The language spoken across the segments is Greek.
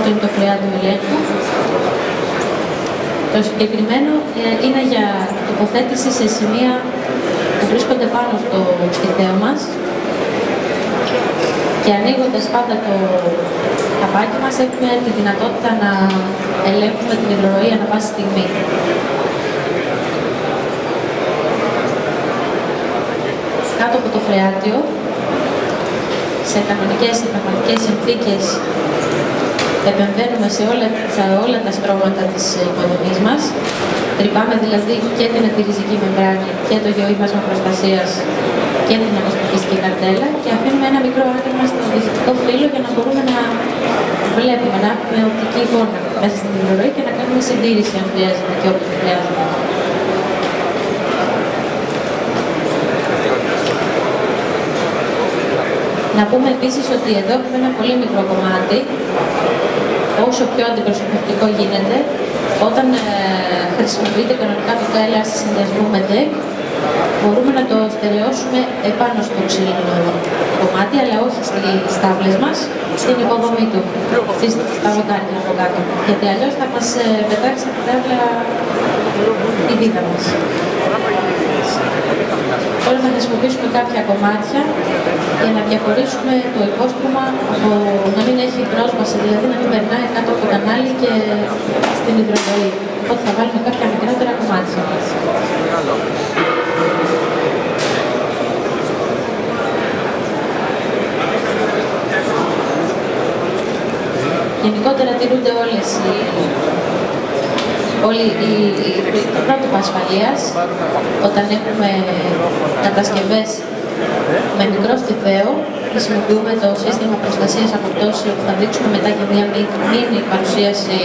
Αυτό είναι το φρεάτιο ελέγχου. Το συγκεκριμένο είναι για τοποθέτηση σε σημεία που βρίσκονται πάνω στο πτυθέο μας και ανοίγοντας πάντα το καπάκι μας έχουμε τη δυνατότητα να ελέγχουμε την υδροροή ανά πάση στιγμή. Κάτω από το φρεάτιο, σε κανονικές και πραγματικές συνθήκες, επεμβαίνουμε σε όλα τα στρώματα της υποδομής μας. Τρυπάμε δηλαδή και την αντιριζική μεμβράνη και το γεωύβασμα προστασίας και την αποστοιχιστική καρτέλα και αφήνουμε ένα μικρό άνοιγμα στο δυστικό φύλλο για να μπορούμε να βλέπουμε, να έχουμε οπτική εικόνα μέσα στην υδροροή και να κάνουμε συντήρηση αν χρειάζεται και όποτε χρειάζεται. Να πούμε επίσης ότι εδώ έχουμε ένα πολύ μικρό κομμάτι, όσο πιο αντιπροσωπευτικό γίνεται, όταν χρησιμοποιείται κανονικά το TLR σε συνδυασμό με DEC, μπορούμε να το στερεώσουμε επάνω στο ξύλινο κομμάτι, αλλά όχι στις τάβλες μας, στην υποδομή του, στα βοκάρια από κάτω. Γιατί αλλιώς θα μας πετάξει από την τάβλα η βίδα μας. Τώρα θα χρησιμοποιήσουμε κάποια κομμάτια για να διαχωρίσουμε το υπόστρωμα από να μην έχει πρόσβαση, δηλαδή να μην περνάει κάτω από το κανάλι και στην υδροροή. Οπότε θα βάλουμε κάποια μικρότερα κομμάτια. Γενικότερα τηρούνται το πρότυπο ασφαλείας όταν έχουμε κατασκευές με μικρό στιθαίο. Χρησιμοποιούμε το σύστημα προστασίας από πτώση που θα δείξουμε μετά για μια μίνι παρουσίαση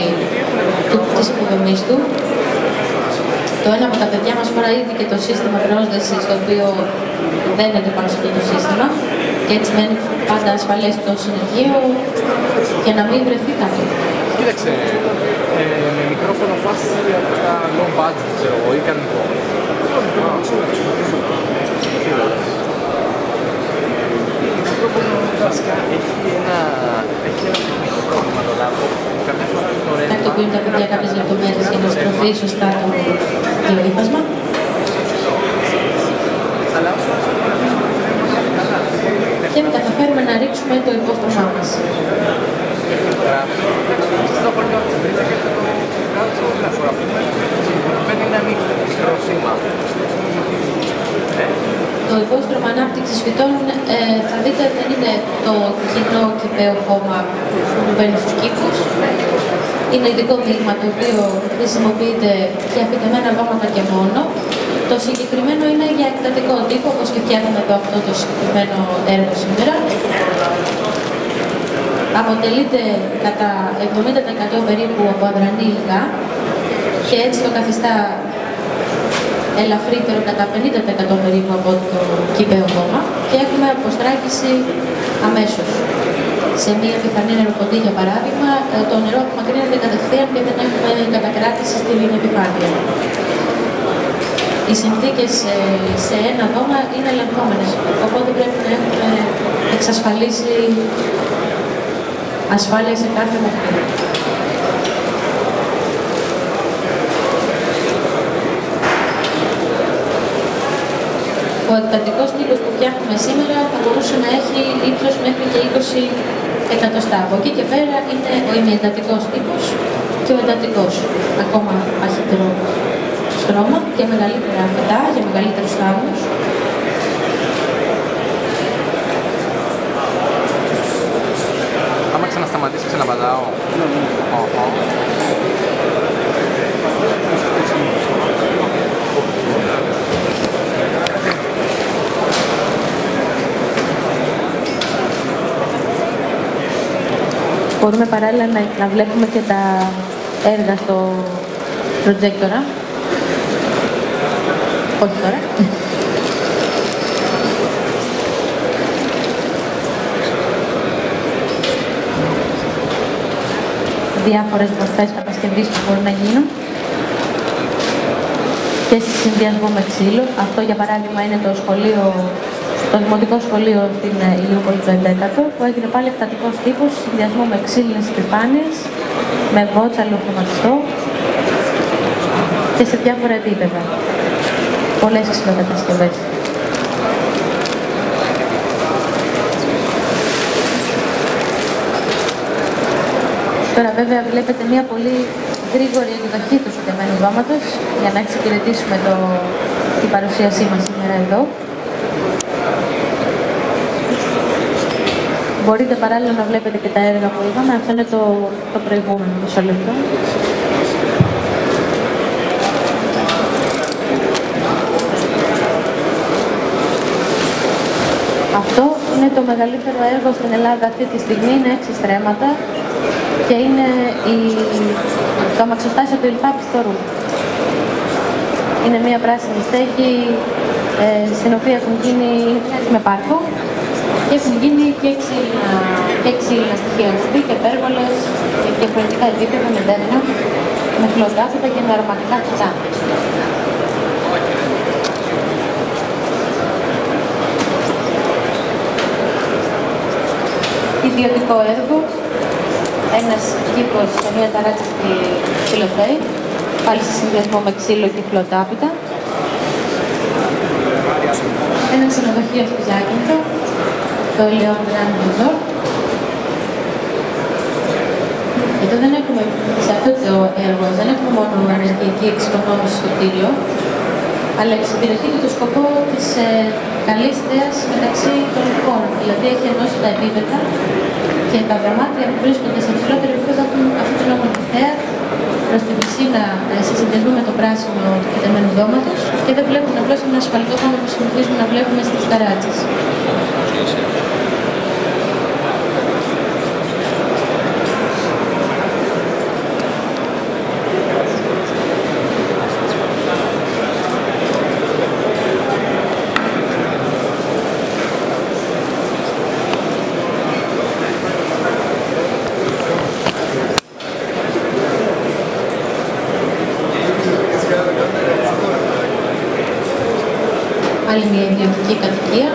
της υποδομής του. Το ένα από τα παιδιά μας φορά ήδη και το σύστημα πρόσδεσης, το οποίο δένεται πάνω σε αυτό το σύστημα και έτσι μένει πάντα ασφαλές το συνεργείο για να μην βρεθεί κάτω. Κοίταξε, με μικρόφωνο φάση από τα low budget, ξέρω εγώ, ή κανονικό. Βασικά έχει ένα τεχνικό πρόβλημα το λάπτοπ. Καμιά φορά είναι ωραίο. Τακτοποιούν τα παιδιά κάποιες λεπτομέρειες για να στροφεί σωστά το γεωύφασμα. Και να καταφέρουμε να ρίξουμε το υπόστρωμά μας. Το υπόστρωμα ανάπτυξης φυτών θα δείτε δεν είναι το κοινό κηπαίο χώμα που μπαίνει στους κήπους. Είναι ειδικό δείγμα το οποίο χρησιμοποιείται για φυτεμένα δώματα και μόνο. Το συγκεκριμένο είναι για εκτατικό τύπο, όπως και φτιάχνουμε εδώ αυτό το συγκεκριμένο έργο σήμερα. Αποτελείται κατά 70% περίπου από αδρανή υλικά και έτσι το καθιστά ελαφρύτερο κατά 50% περίπου από το κήπαιο χώμα και έχουμε αποστράγγιση αμέσως. Σε μία πιθανή νεροποντή, για παράδειγμα, το νερό απομακρύνεται κατευθείαν και δεν έχουμε κατακράτηση στην επιφάνεια. Οι συνθήκες σε ένα δώμα είναι ελεγχόμενες, οπότε πρέπει να έχουμε εξασφαλίσει ασφάλεια σε κάθε βαθμό. Ο εκτατικός τύπος που φτιάχνουμε σήμερα θα μπορούσε να έχει ύψος μέχρι και 20 εκατοστά. Από εκεί και πέρα είναι ο ημιεντατικός τύπος και ο εντατικός. Ακόμα παχύτερο στρώμα και μεγαλύτερα φυτά για μεγαλύτερους θάμνους. Άμα ξανασταματήσει, ξαναπαντάω. Μπορούμε παράλληλα να βλέπουμε και τα έργα στο προτζέκτορα. Όχι τώρα. Διάφορες μορφές κατασκευής που μπορούν να γίνουν και σε συνδυασμό με ξύλο. Αυτό για παράδειγμα είναι το σχολείο στο Δημοτικό Σχολείο στην Ηλιούπολη του 11ου, που έγινε πάλι εκτατικός τύπος, συνδυασμό με ξύλινες επιφάνειες, με βότσαλο χρωματιστό και σε διάφορα επίπεδα. Πολλές ξυλοκατασκευές. Τώρα βέβαια βλέπετε μια πολύ γρήγορη εκδοχή του σωτεμένου δώματος για να εξυπηρετήσουμε την παρουσίασή μας σήμερα εδώ. Μπορείτε παράλληλα να βλέπετε και τα έργα που είδαμε. Αυτό είναι το προηγούμενο μισό λεπτό. Αυτό είναι το μεγαλύτερο έργο στην Ελλάδα αυτή τη στιγμή, είναι 6 στρέμματα και είναι το αμαξοστάσιο του Ιλφά Πιστορού. Είναι μια πράσινη στέγη στην οποία έχουν γίνει με πάρκο και έχουν γίνει και ξύλινα στοιχεία ρουμπί και πέργολες και διαφορετικά επίπεδα με δέντρα, με χλωδάφυτα και με αρωματικά φυτά. Ιδιωτικό έργο, ένας κήπος σε μια ταράτσα στη Ξυλοθέη, πάλι σε συνδυασμό με ξύλο και χλωτάπιτα. Ένα ξενοδοχείο στη Ζάκυνθο, το Leon Grand Resort. Εδώ δεν έχουμε, σε αυτό το έργο, δεν έχουμε μόνο ενεργειακή εξοικονόμηση στο κτίριο, αλλά εξυπηρετεί και το σκοπό της καλής ιδέας μεταξύ των λοιπόν. Δηλαδή έχει ενώσει τα επίπεδα και τα δωμάτια που βρίσκονται σε υψηλότερο επίπεδο αφήνουν ομορφιά προς την πισίνα συσυνδεθούν με το πράσινο του φυτεμένου δώματος και δεν βλέπουν απλώς ένα ασφαλτόχωνο που συνηθίζουμε να βλέπουμε στις ταράτσες. Άλλη μια ιδιωτική κατοικία.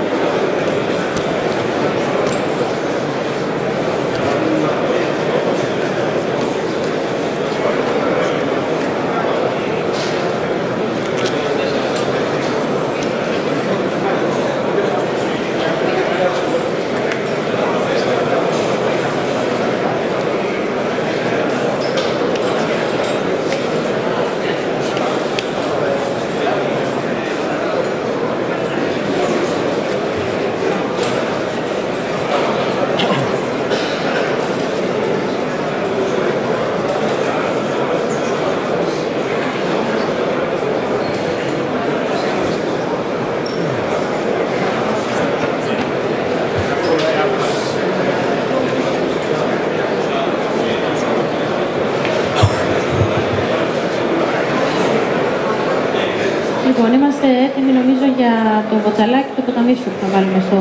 Λοιπόν, είμαστε έτοιμοι νομίζω για το βοτσαλάκι και το ποταμίσιο που θα βάλουμε στο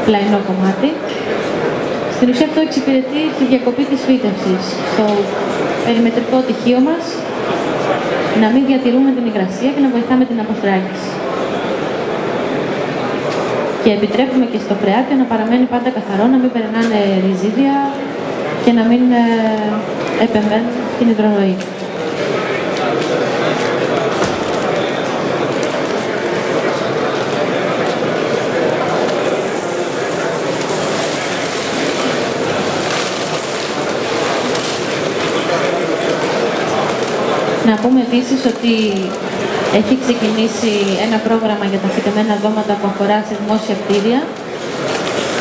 πλαϊνό κομμάτι. Στην ουσία αυτό εξυπηρετεί τη διακοπή της φύτευσης στο περιμετρικό τυχείο μας, να μην διατηρούμε την υγρασία και να βοηθάμε την αποστράγγιση. Και επιτρέπουμε και στο φρεάτιο να παραμένει πάντα καθαρό, να μην περνάνε ριζίδια και να μην επεμβαίνουν την υδροροή. Να πούμε επίσης ότι έχει ξεκινήσει ένα πρόγραμμα για τα φυτεμένα δώματα που αφορά σε δημόσια κτίρια.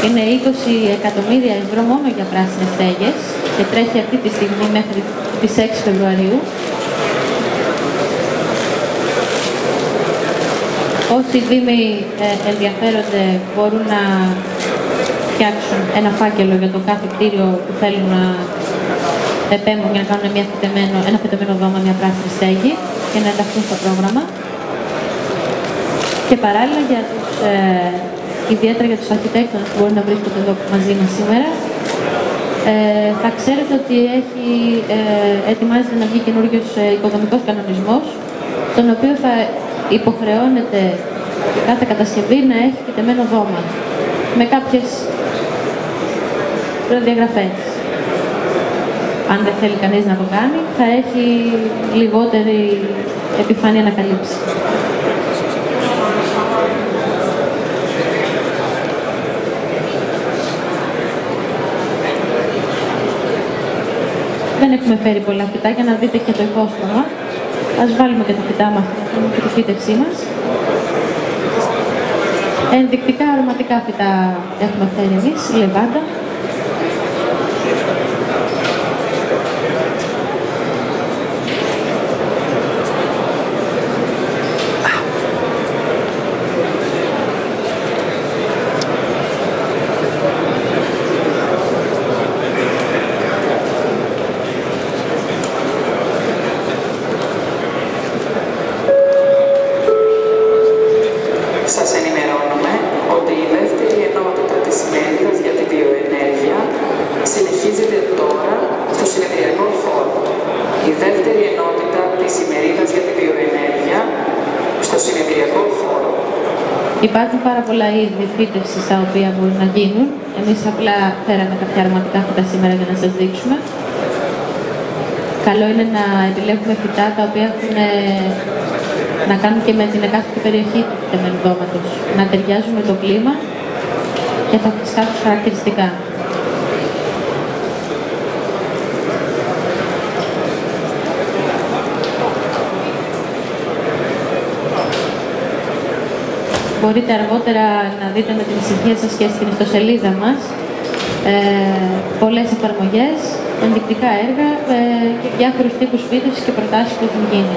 Είναι 20 εκατομμύρια ευρώ μόνο για πράσινες στέγες και τρέχει αυτή τη στιγμή μέχρι τις 6 Φεβρουαρίου. Όσοι δήμοι ενδιαφέρονται μπορούν να φτιάξουν ένα φάκελο για το κάθε κτίριο που θέλουν να επέμβουν για να κάνουν ένα φυτεμένο δώμα, μια πράσινη στέγη και να ενταχθούν στο πρόγραμμα. Και παράλληλα, ιδιαίτερα για τους αρχιτέκτονες που μπορεί να βρίσκονται εδώ μαζί μας σήμερα, θα ξέρετε ότι ετοιμάζεται να βγει καινούριος οικοδομικός κανονισμός, στον οποίο θα υποχρεώνεται κάθε κατασκευή να έχει φυτεμένο δώμα με κάποιες προδιαγραφές. Αν δεν θέλει κανείς να το κάνει, θα έχει λιγότερη επιφάνεια να καλύψει. Δεν έχουμε φέρει πολλά φυτά για να δείτε και το υπόστρωμα. Ας βάλουμε και τα φυτά μας και τη φύτευσή μας. Ενδεικτικά αρωματικά φυτά έχουμε φέρει εμείς, λεβάντα. Σας ενημερώνουμε ότι η δεύτερη ενότητα της ημερίδας για τη βιοενέργεια συνεχίζεται τώρα στο συνεδριακό χώρο. Η δεύτερη ενότητα της ημερίδας για τη βιοενέργεια στο συνεδριακό χώρο. Υπάρχουν πάρα πολλά είδη φύτευσης τα οποία μπορούν να γίνουν. Εμείς απλά φέραμε κάποια αρωματικά φυτά σήμερα για να σας δείξουμε. Καλό είναι να επιλέγουμε φυτά τα οποία έχουν να κάνουν και με την εκάστοτε περιοχή του φυτεμένου δώματος. Να ταιριάζουν με το κλίμα και τα φυσικά τους χαρακτηριστικά. Μπορείτε αργότερα να δείτε με την ησυχία σας και στην ιστοσελίδα μας πολλές εφαρμογές, ενδεικτικά έργα και διάφορους τύπους φύτευσης και προτάσεις που έχουν γίνει.